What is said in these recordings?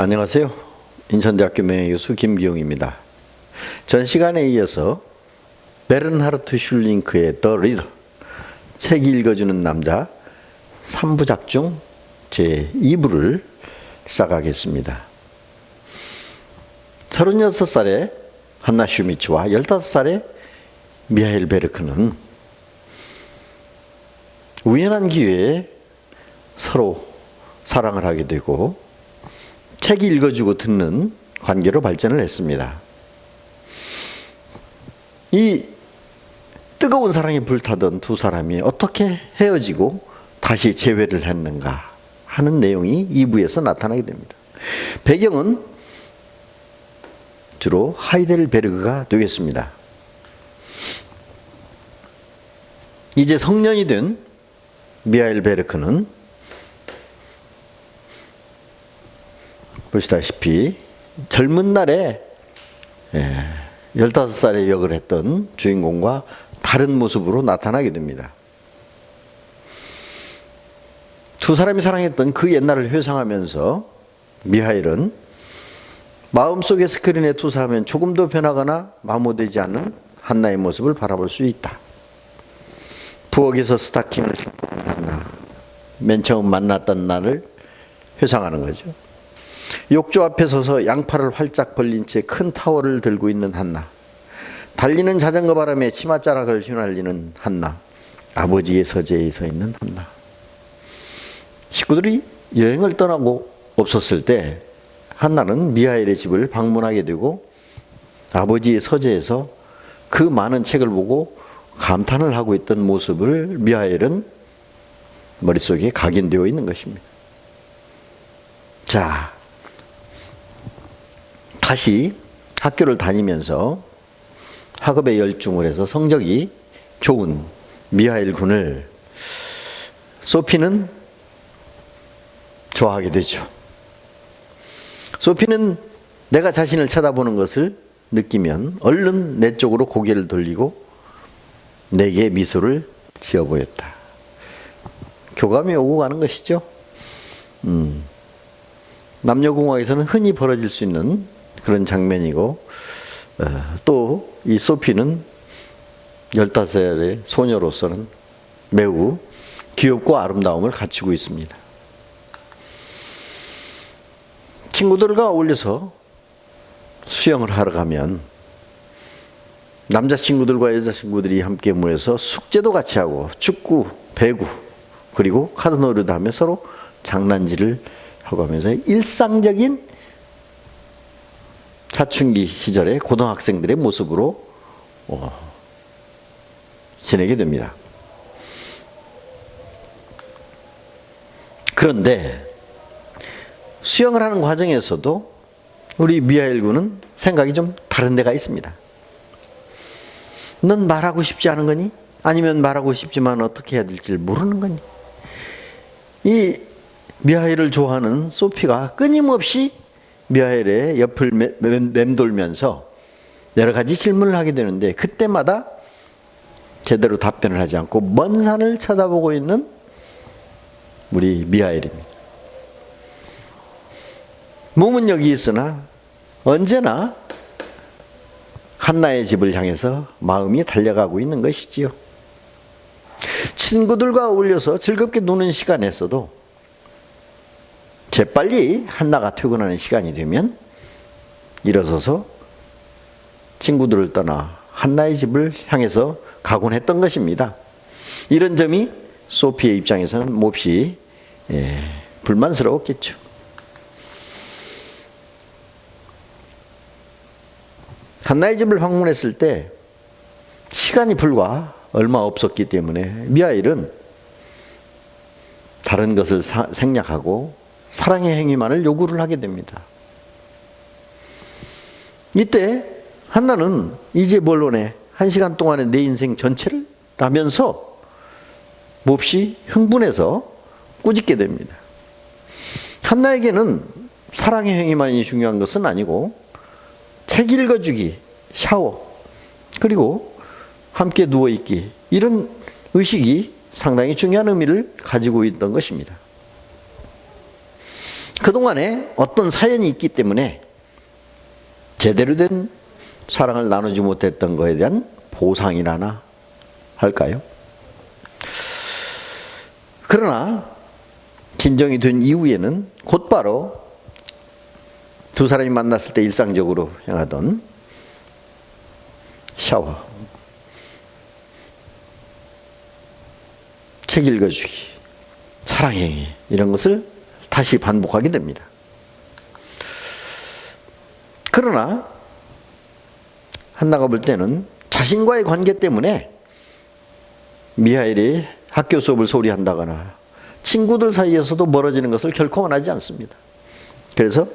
안녕하세요. 인천대학교 명예교수 김기용입니다. 전 시간에 이어서 베른하르트 슐링크의 더 리더, 책 읽어주는 남자 3부작 중 제2부를 시작하겠습니다. 36살의 한나 슈미츠와 15살의 미하일 베르크는 우연한 기회에 서로 사랑을 하게 되고 책 읽어주고 듣는 관계로 발전을 했습니다. 이 뜨거운 사랑에 불타던 두 사람이 어떻게 헤어지고 다시 재회를 했는가 하는 내용이 2부에서 나타나게 됩니다. 배경은 주로 하이델베르그가 되겠습니다. 이제 성년이 된 미하일 베르크는 보시다시피 젊은 날에 15살의 역을 했던 주인공과 다른 모습으로 나타나게 됩니다. 두 사람이 사랑했던 그 옛날을 회상하면서 미하일은 마음속의 스크린에 투사하면 조금도 변하거나 마모되지 않는 한나의 모습을 바라볼 수 있다. 부엌에서 스타킹을 신고 한나, 맨 처음 만났던 날을 회상하는 거죠. 욕조 앞에 서서 양팔을 활짝 벌린 채 큰 타월을 들고 있는 한나, 달리는 자전거 바람에 치맛자락을 휘날리는 한나, 아버지의 서재에 서 있는 한나. 식구들이 여행을 떠나고 없었을 때 한나는 미하일의 집을 방문하게 되고 아버지의 서재에서 그 많은 책을 보고 감탄을 하고 있던 모습을 미하일은 머릿속에 각인되어 있는 것입니다. 자, 다시 학교를 다니면서 학업에 열중을 해서 성적이 좋은 미하일 군을 소피는 좋아하게 되죠. 소피는 내가 자신을 쳐다보는 것을 느끼면 얼른 내 쪽으로 고개를 돌리고 내게 미소를 지어 보였다. 교감이 오고 가는 것이죠. 남녀공학에서는 흔히 벌어질 수 있는 그런 장면이고, 또 이 소피는 15살의 소녀로서는 매우 귀엽고 아름다움을 갖추고 있습니다. 친구들과 어울려서 수영을 하러 가면 남자친구들과 여자친구들이 함께 모여서 숙제도 같이 하고 축구, 배구, 그리고 카드놀이도 하며 서로 장난질을 하고 하면서 일상적인 사춘기 시절의 고등학생들의 모습으로 지내게 됩니다. 그런데 수영을 하는 과정에서도 우리 미하일 군은 생각이 좀 다른 데가 있습니다. 넌 말하고 싶지 않은 거니? 아니면 말하고 싶지만 어떻게 해야 될지 모르는 거니? 이 미하일을 좋아하는 소피가 끊임없이 미하일의 옆을 맴돌면서 여러 가지 질문을 하게 되는데 그때마다 제대로 답변을 하지 않고 먼 산을 쳐다보고 있는 우리 미하일입니다. 몸은 여기 있으나 언제나 한나의 집을 향해서 마음이 달려가고 있는 것이지요. 친구들과 어울려서 즐겁게 노는 시간에서도 재빨리 한나가 퇴근하는 시간이 되면 일어서서 친구들을 떠나 한나의 집을 향해서 가곤 했던 것입니다. 이런 점이 소피의 입장에서는 몹시 불만스러웠겠죠. 한나의 집을 방문했을 때 시간이 불과 얼마 없었기 때문에 미하일은 다른 것을 생략하고 사랑의 행위만을 요구를 하게 됩니다. 이때 한나는 이제 뭘 원해? 1시간 동안의 내 인생 전체를? 라면서 몹시 흥분해서 꾸짖게 됩니다. 한나에게는 사랑의 행위만이 중요한 것은 아니고 책 읽어주기, 샤워, 그리고 함께 누워있기, 이런 의식이 상당히 중요한 의미를 가지고 있던 것입니다. 그동안에 어떤 사연이 있기 때문에 제대로 된 사랑을 나누지 못했던 것에 대한 보상이라나 할까요? 그러나 진정이 된 이후에는 곧바로 두 사람이 만났을 때 일상적으로 행하던 샤워, 책 읽어주기, 사랑행위 이런 것을 다시 반복하게 됩니다. 그러나 한나가 볼 때는 자신과의 관계 때문에 미하엘이 학교 수업을 소홀히 한다거나 친구들 사이에서도 멀어지는 것을 결코 원하지 않습니다. 그래서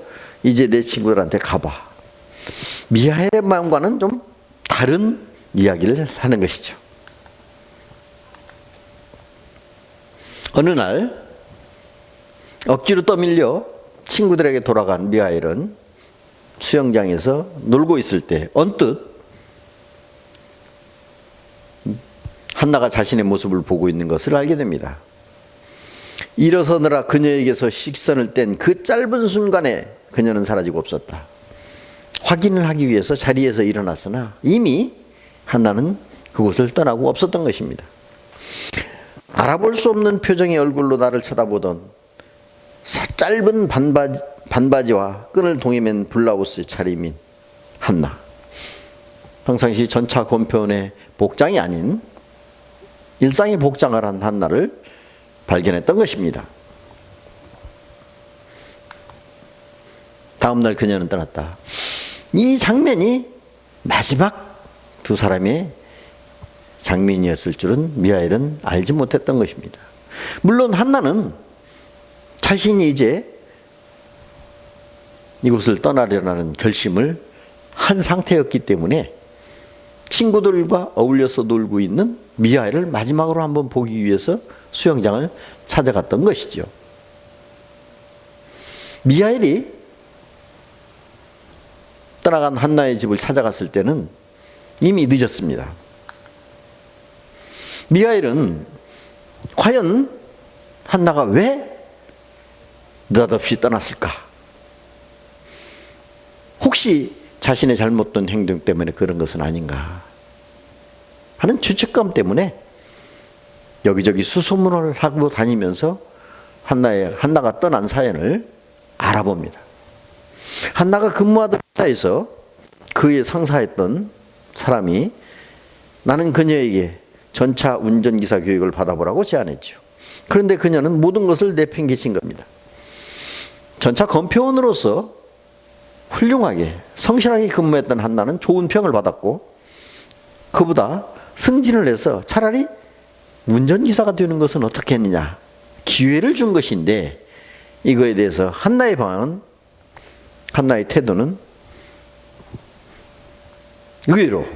이제 내 친구들한테 가봐. 미하엘의 마음과는 좀 다른 이야기를 하는 것이죠. 어느 날 억지로 떠밀려 친구들에게 돌아간 미하엘은 수영장에서 놀고 있을 때 언뜻 한나가 자신의 모습을 보고 있는 것을 알게 됩니다. 일어서느라 그녀에게서 식선을 뗀 그 짧은 순간에 그녀는 사라지고 없었다. 확인을 하기 위해서 자리에서 일어났으나 이미 한나는 그곳을 떠나고 없었던 것입니다. 알아볼 수 없는 표정의 얼굴로 나를 쳐다보던 짧은 반바지와 끈을 동여맨 블라우스 차림인 한나. 평상시 전차 검표원의 복장이 아닌 일상의 복장을 한 한나를 발견했던 것입니다. 다음 날 그녀는 떠났다. 이 장면이 마지막 두 사람의 장면이었을 줄은 미하엘은 알지 못했던 것입니다. 물론 한나는 자신이 이제 이곳을 떠나려는 결심을 한 상태였기 때문에 친구들과 어울려서 놀고 있는 미하엘을 마지막으로 한번 보기 위해서 수영장을 찾아갔던 것이죠. 미하엘이 떠나간 한나의 집을 찾아갔을 때는 이미 늦었습니다. 미하엘은 과연 한나가 왜 느닷없이 떠났을까? 혹시 자신의 잘못된 행동 때문에 그런 것은 아닌가 하는 죄책감 때문에 여기저기 수소문을 하고 다니면서 한나가 떠난 사연을 알아봅니다. 한나가 근무하던 회사에서 그의 상사했던 사람이 나는 그녀에게 전차 운전기사 교육을 받아보라고 제안했죠. 그런데 그녀는 모든 것을 내팽개친 겁니다. 전차 검표원으로서 훌륭하게 성실하게 근무했던 한나는 좋은 평을 받았고 그보다 승진을 해서 차라리 운전기사가 되는 것은 어떻게 했느냐 기회를 준 것인데 이거에 대해서 한나의 방안은 한나의 태도는 의외로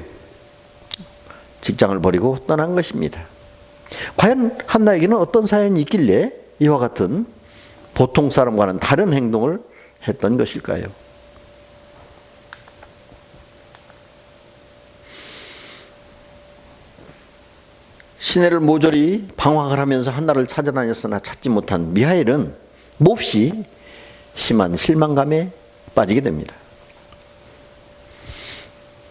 직장을 버리고 떠난 것입니다. 과연 한나에게는 어떤 사연이 있길래 이와 같은 보통 사람과는 다른 행동을 했던 것일까요? 시내를 모조리 방황을 하면서 한나를 찾아다녔으나 찾지 못한 미하엘은 몹시 심한 실망감에 빠지게 됩니다.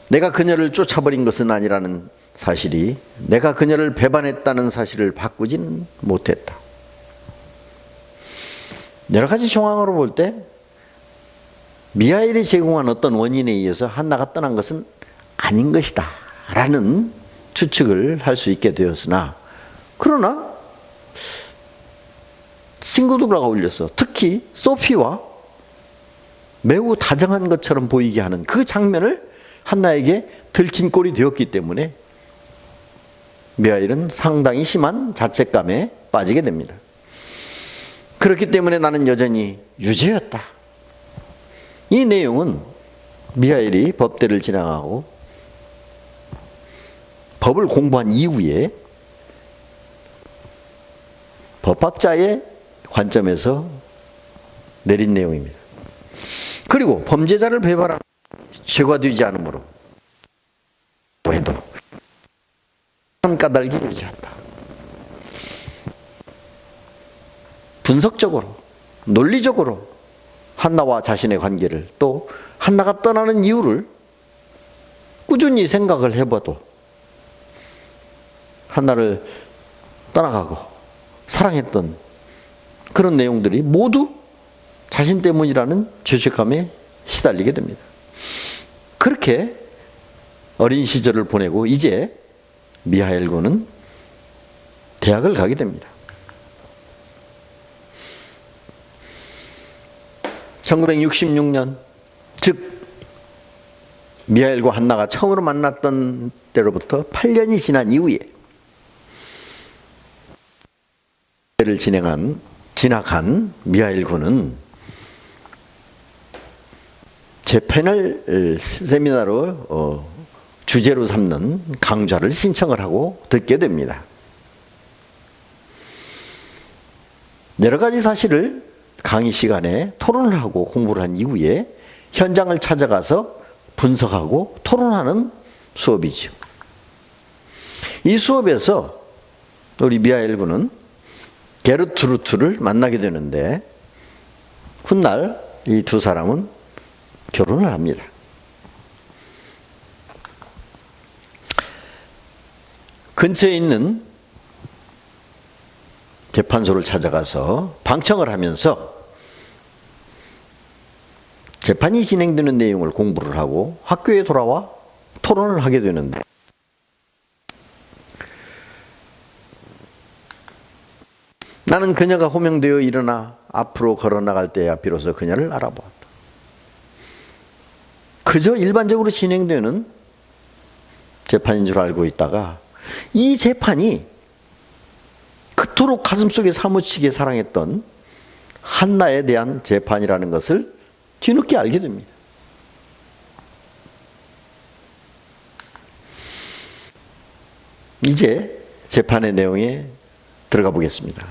내가 그녀를 쫓아버린 것은 아니라는 사실이 내가 그녀를 배반했다는 사실을 바꾸지는 못했다. 여러 가지 정황으로 볼 때 미하엘이 제공한 어떤 원인에 의해서 한나가 떠난 것은 아닌 것이다 라는 추측을 할 수 있게 되었으나 그러나 친구들과 어울려서 특히 소피와 매우 다정한 것처럼 보이게 하는 그 장면을 한나에게 들킨 꼴이 되었기 때문에 미하엘은 상당히 심한 자책감에 빠지게 됩니다. 그렇기 때문에 나는 여전히 유죄였다. 이 내용은 미하엘이 법대를 지나가고 법을 공부한 이후에 법학자의 관점에서 내린 내용입니다. 그리고 범죄자를 배반하는 죄가 되지 않으므로 해도 까닭이 유지한다. 분석적으로 논리적으로 한나와 자신의 관계를, 또 한나가 떠나는 이유를 꾸준히 생각을 해봐도 한나를 떠나가고 사랑했던 그런 내용들이 모두 자신 때문이라는 죄책감에 시달리게 됩니다. 그렇게 어린 시절을 보내고 이제 미하엘 군은 대학을 가게 됩니다. 1966년, 즉 미하엘과 한나가 처음으로 만났던 때로부터 8년이 지난 이후에 를 진학한 미하엘 군은 재판을 세미나로 주제로 삼는 강좌를 신청을 하고 듣게 됩니다. 여러 가지 사실을 강의 시간에 토론을 하고 공부를 한 이후에 현장을 찾아가서 분석하고 토론하는 수업이죠. 이 수업에서 우리 미하엘 군은 게르트루트를 만나게 되는데 훗날 이 두 사람은 결혼을 합니다. 근처에 있는 재판소를 찾아가서 방청을 하면서 재판이 진행되는 내용을 공부를 하고 학교에 돌아와 토론을 하게 되는데 나는 그녀가 호명되어 일어나 앞으로 걸어나갈 때야 비로소 그녀를 알아보았다. 그저 일반적으로 진행되는 재판인 줄 알고 있다가 이 재판이 그토록 가슴속에 사무치게 사랑했던 한나에 대한 재판이라는 것을 뒤늦게 알게 됩니다. 이제 재판의 내용에 들어가 보겠습니다.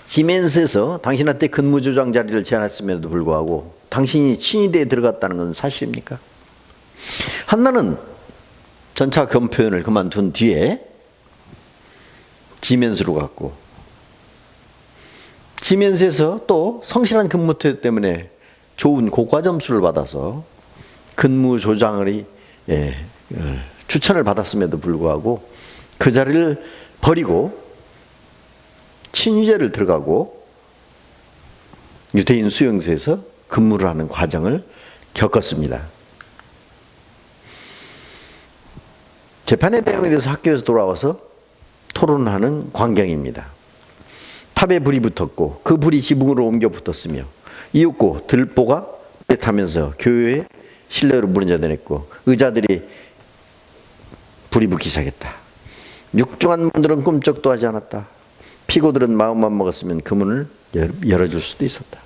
지멘스에서 당신한테 근무조장 자리를 제안했음에도 불구하고 당신이 친위대에 들어갔다는 건 사실입니까? 한나는 전차 검표원을 그만둔 뒤에 지멘스로 갔고 지멘스에서 또 성실한 근무 태도 때문에 좋은 고과 점수를 받아서 근무조장을 추천을 받았음에도 불구하고 그 자리를 버리고 친위제를 들어가고 유대인 수용소에서 근무를 하는 과정을 겪었습니다. 재판의 내용에 대해서 학교에서 돌아와서 토론하는 광경입니다. 탑에 불이 붙었고 그 불이 지붕으로 옮겨 붙었으며 이윽고 들보가 타면서 교회에 실내로 문을 의자들이 불이 붙기 시작했다. 육중한 문들은 꿈쩍도 하지 않았다. 피고들은 마음만 먹었으면 그 문을 열어줄 수도 있었다.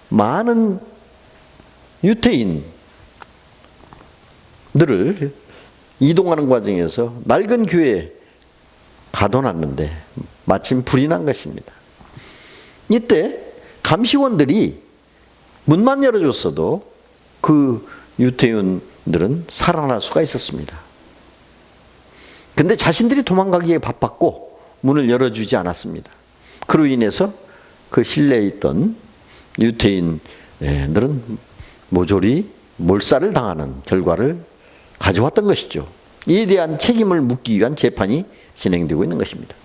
많은 유태인들을 이동하는 과정에서 낡은 교회에 가둬놨는데 마침 불이 난 것입니다. 이때 감시원들이 문만 열어줬어도 그 유태인들은 살아날 수가 있었습니다. 근데 자신들이 도망가기에 바빴고 문을 열어주지 않았습니다. 그로 인해서 그 실내에 있던 유태인들은 모조리 몰살을 당하는 결과를 가져왔던 것이죠. 이에 대한 책임을 묻기 위한 재판이 진행되고 있는 것입니다.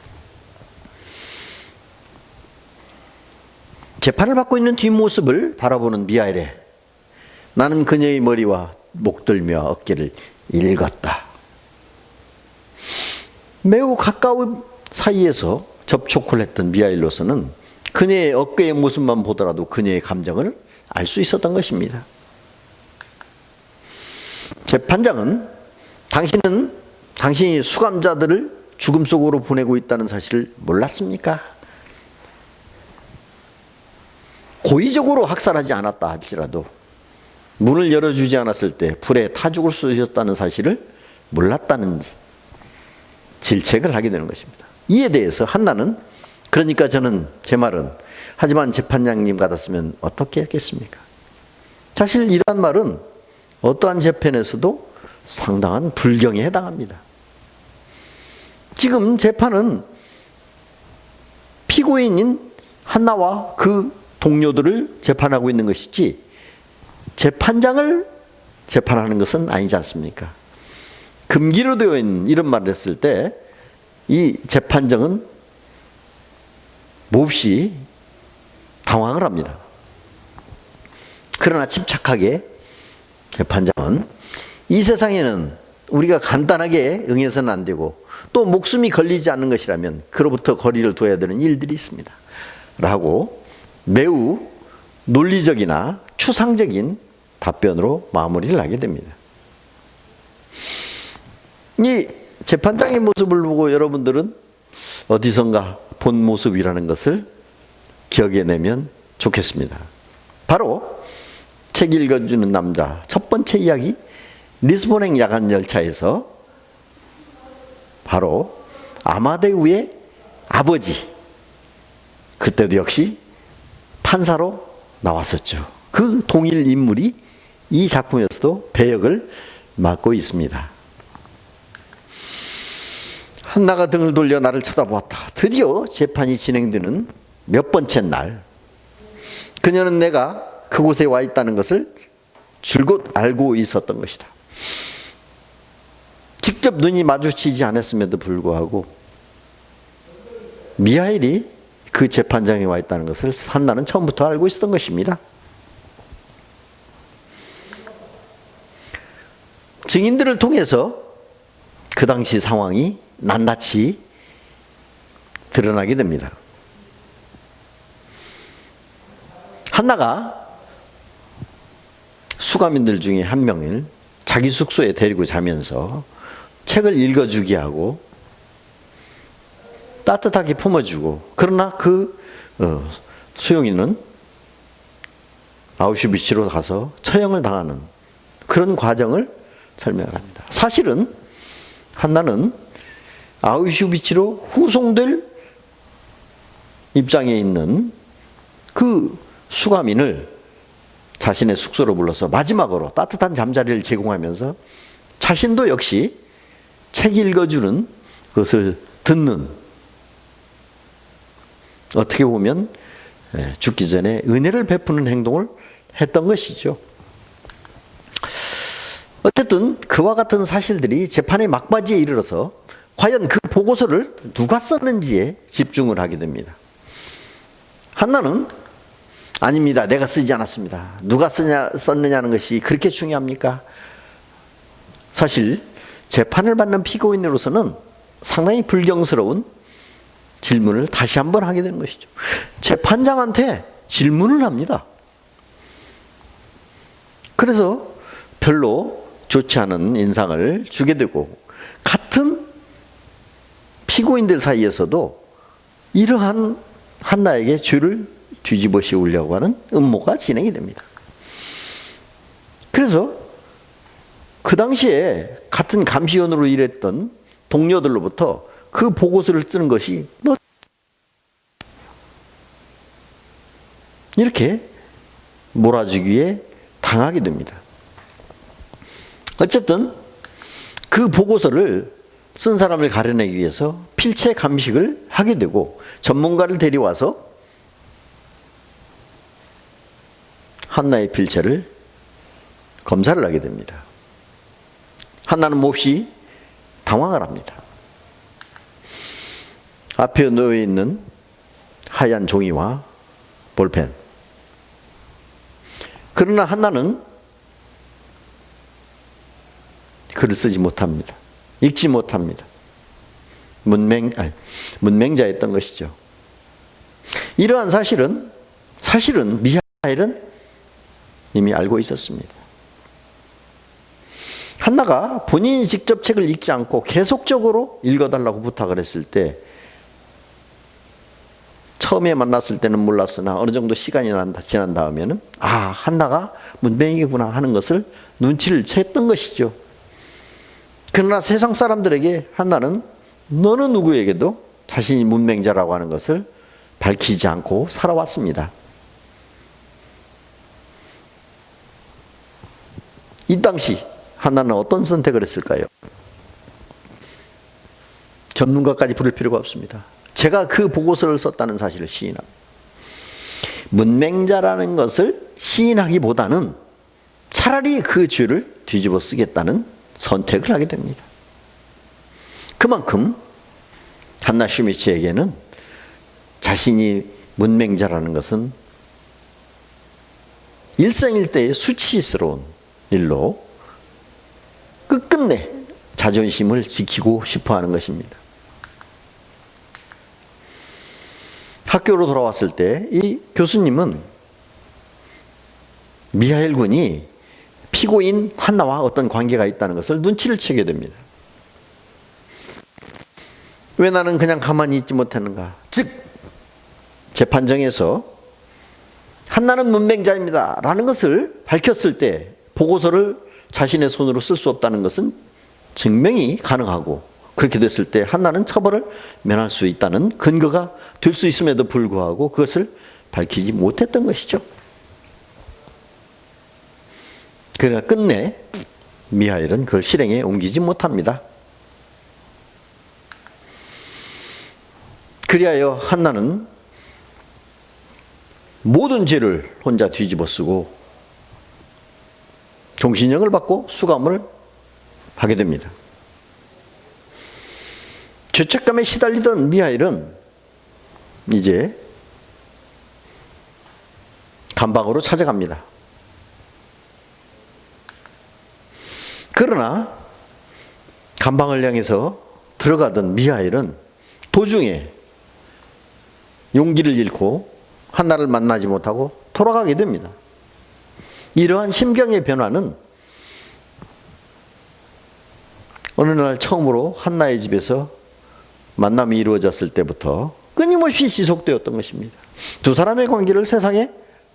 재판을 받고 있는 뒷모습을 바라보는 미하엘에 나는 그녀의 머리와 목들며 어깨를 읽었다. 매우 가까운 사이에서 접촉을 했던 미하엘로서는 그녀의 어깨의 모습만 보더라도 그녀의 감정을 알 수 있었던 것입니다. 재판장은 당신이 수감자들을 죽음 속으로 보내고 있다는 사실을 몰랐습니까? 고의적으로 학살하지 않았다 할지라도 문을 열어주지 않았을 때 불에 타 죽을 수 있었다는 사실을 몰랐다는지 질책을 하게 되는 것입니다. 이에 대해서 한나는 그러니까 제 말은 하지만 재판장님 같았으면 어떻게 했겠습니까? 사실 이러한 말은 어떠한 재판에서도 상당한 불경에 해당합니다. 지금 재판은 피고인인 한나와 그 동료들을 재판하고 있는 것이지 재판장을 재판하는 것은 아니지 않습니까? 금기로 되어 있는 이런 말을 했을 때 이 재판장은 몹시 당황을 합니다. 그러나 침착하게 재판장은 이 세상에는 우리가 간단하게 응해서는 안 되고 또 목숨이 걸리지 않는 것이라면 그로부터 거리를 둬야 되는 일들이 있습니다. 라고 매우 논리적이나 추상적인 답변으로 마무리를 하게 됩니다. 이 재판장의 모습을 보고 여러분들은 어디선가 본 모습이라는 것을 기억해내면 좋겠습니다. 바로 책 읽어주는 남자 첫 번째 이야기 리스본행 야간 열차에서 바로 아마데우의 아버지, 그때도 역시 판사로 나왔었죠. 그 동일 인물이 이 작품에서도 배역을 맡고 있습니다. 한나가 등을 돌려 나를 쳐다보았다. 드디어 재판이 진행되는 몇 번째 날, 그녀는 내가 그곳에 와 있다는 것을 줄곧 알고 있었던 것이다. 직접 눈이 마주치지 않았음에도 불구하고 미하일이 그 재판장에 와 있다는 것을 한나는 처음부터 알고 있었던 것입니다. 증인들을 통해서 그 당시 상황이 낱낱이 드러나게 됩니다. 한나가 수감인들 중에 한 명을 자기 숙소에 데리고 자면서 책을 읽어주게 하고 따뜻하게 품어주고, 그러나 그 수용인은 아우슈비츠로 가서 처형을 당하는 그런 과정을 설명을 합니다. 사실은 한나는 아우슈비츠로 후송될 입장에 있는 그 수감인을 자신의 숙소로 불러서 마지막으로 따뜻한 잠자리를 제공하면서 자신도 역시 책 읽어주는 것을 듣는, 어떻게 보면 죽기 전에 은혜를 베푸는 행동을 했던 것이죠. 어쨌든 그와 같은 사실들이 재판의 막바지에 이르러서 과연 그 보고서를 누가 썼는지에 집중을 하게 됩니다. 한나는 아닙니다. 내가 쓰지 않았습니다. 누가 썼느냐는 것이 그렇게 중요합니까? 사실 재판을 받는 피고인으로서는 상당히 불경스러운 질문을 다시 한번 하게 되는 것이죠. 재판장한테 질문을 합니다. 그래서 별로 좋지 않은 인상을 주게 되고, 같은 피고인들 사이에서도 이러한 한나에게 죄를 뒤집어 씌우려고 하는 음모가 진행이 됩니다. 그래서 그 당시에 같은 감시원으로 일했던 동료들로부터 그 보고서를 쓰는 것이 너 이렇게 몰아주기에 당하게 됩니다. 어쨌든 그 보고서를 쓴 사람을 가려내기 위해서 필체 감식을 하게 되고 전문가를 데려와서 한나의 필체를 검사를 하게 됩니다. 한나는 몹시 당황을 합니다. 앞에 놓여 있는 하얀 종이와 볼펜. 그러나 한나는 글을 쓰지 못합니다. 읽지 못합니다. 문맹자였던 것이죠. 이러한 사실은 미하일은 이미 알고 있었습니다. 한나가 본인이 직접 책을 읽지 않고 계속적으로 읽어달라고 부탁을 했을 때, 처음에 만났을 때는 몰랐으나 어느 정도 시간이 지난 다음에는 한나가 문맹이구나 하는 것을 눈치를 챘던 것이죠. 그러나 세상 사람들에게 한나는 너는 누구에게도 자신이 문맹자라고 하는 것을 밝히지 않고 살아왔습니다. 이 당시 한나는 어떤 선택을 했을까요? 전문가까지 부를 필요가 없습니다. 제가 그 보고서를 썼다는 사실을 시인합니다. 문맹자라는 것을 시인하기보다는 차라리 그 죄를 뒤집어 쓰겠다는 선택을 하게 됩니다. 그만큼 한나 슈미츠에게는 자신이 문맹자라는 것은 일생일대의 수치스러운 일로 끝끝내 자존심을 지키고 싶어 하는 것입니다. 학교로 돌아왔을 때 이 교수님은 미하엘 군이 피고인 한나와 어떤 관계가 있다는 것을 눈치를 채게 됩니다. 왜 나는 그냥 가만히 있지 못했는가? 즉 재판정에서 한나는 문맹자입니다 라는 것을 밝혔을 때 보고서를 자신의 손으로 쓸 수 없다는 것은 증명이 가능하고, 그렇게 됐을 때 한나는 처벌을 면할 수 있다는 근거가 될 수 있음에도 불구하고 그것을 밝히지 못했던 것이죠. 그러나 끝내 미하엘은 그걸 실행에 옮기지 못합니다. 그리하여 한나는 모든 죄를 혼자 뒤집어 쓰고 종신형을 받고 수감을 하게 됩니다. 죄책감에 시달리던 미하엘은 이제 감방으로 찾아갑니다. 그러나 감방을 향해서 들어가던 미하엘은 도중에 용기를 잃고 한나를 만나지 못하고 돌아가게 됩니다. 이러한 심경의 변화는 어느 날 처음으로 한나의 집에서 만남이 이루어졌을 때부터 끊임없이 지속되었던 것입니다. 두 사람의 관계를 세상에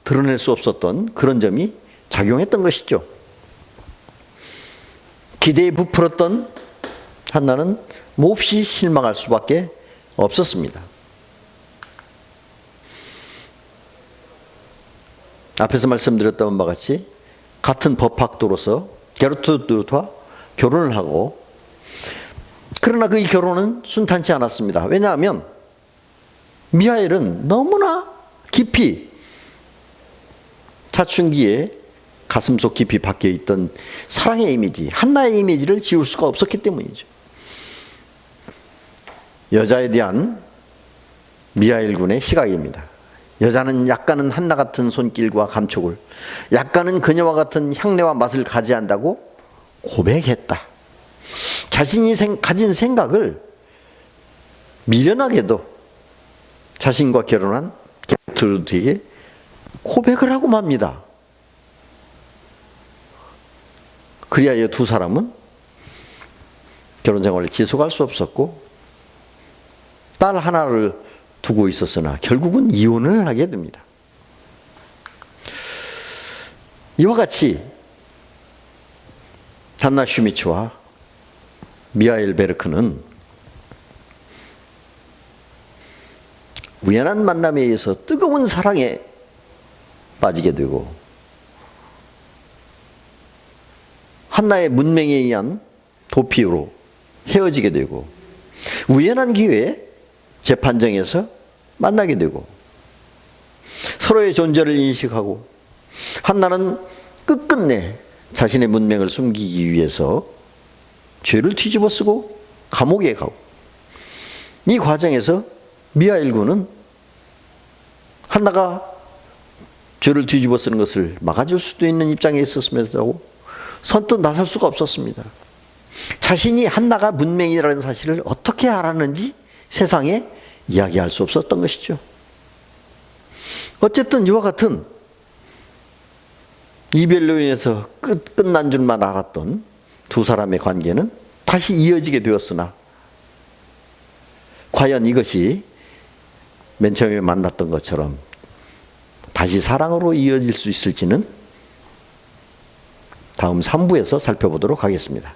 드러낼 수 없었던 그런 점이 작용했던 것이죠. 기대에 부풀었던 한나는 몹시 실망할 수밖에 없었습니다. 앞에서 말씀드렸던 바와 같이 같은 법학도로서 게르트루드와 결혼을 하고, 그러나 그 이 결혼은 순탄치 않았습니다. 왜냐하면 미하엘은 너무나 깊이 사춘기에 가슴속 깊이 박혀 있던 사랑의 이미지, 한나의 이미지를 지울 수가 없었기 때문이죠. 여자에 대한 미하엘 군의 시각입니다. 여자는 약간은 한나 같은 손길과 감촉을, 약간은 그녀와 같은 향내와 맛을 가져야 한다고 고백했다. 자신이 가진 생각을 미련하게도 자신과 결혼한 게르트루드에게 고백을 하고 맙니다. 그리하여 두 사람은 결혼 생활을 지속할 수 없었고 딸 하나를 두고 있었으나 결국은 이혼을 하게 됩니다. 이와 같이 한나 슈미츠와 미하엘 베르크는 우연한 만남에 의해서 뜨거운 사랑에 빠지게 되고, 한나의 문맹에 의한 도피로 헤어지게 되고, 우연한 기회에 재판정에서 만나게 되고, 서로의 존재를 인식하고, 한나는 끝끝내 자신의 문맹을 숨기기 위해서 죄를 뒤집어 쓰고 감옥에 가고, 이 과정에서 미하엘 군은 한나가 죄를 뒤집어 쓰는 것을 막아줄 수도 있는 입장에 있었음에도 선뜻 나설 수가 없었습니다. 자신이 한나가 문맹이라는 사실을 어떻게 알았는지 세상에 이야기할 수 없었던 것이죠. 어쨌든 이와 같은 이별로 인해서 끝난 줄만 알았던 두 사람의 관계는 다시 이어지게 되었으나, 과연 이것이 맨 처음에 만났던 것처럼 다시 사랑으로 이어질 수 있을지는 다음 3부에서 살펴보도록 하겠습니다.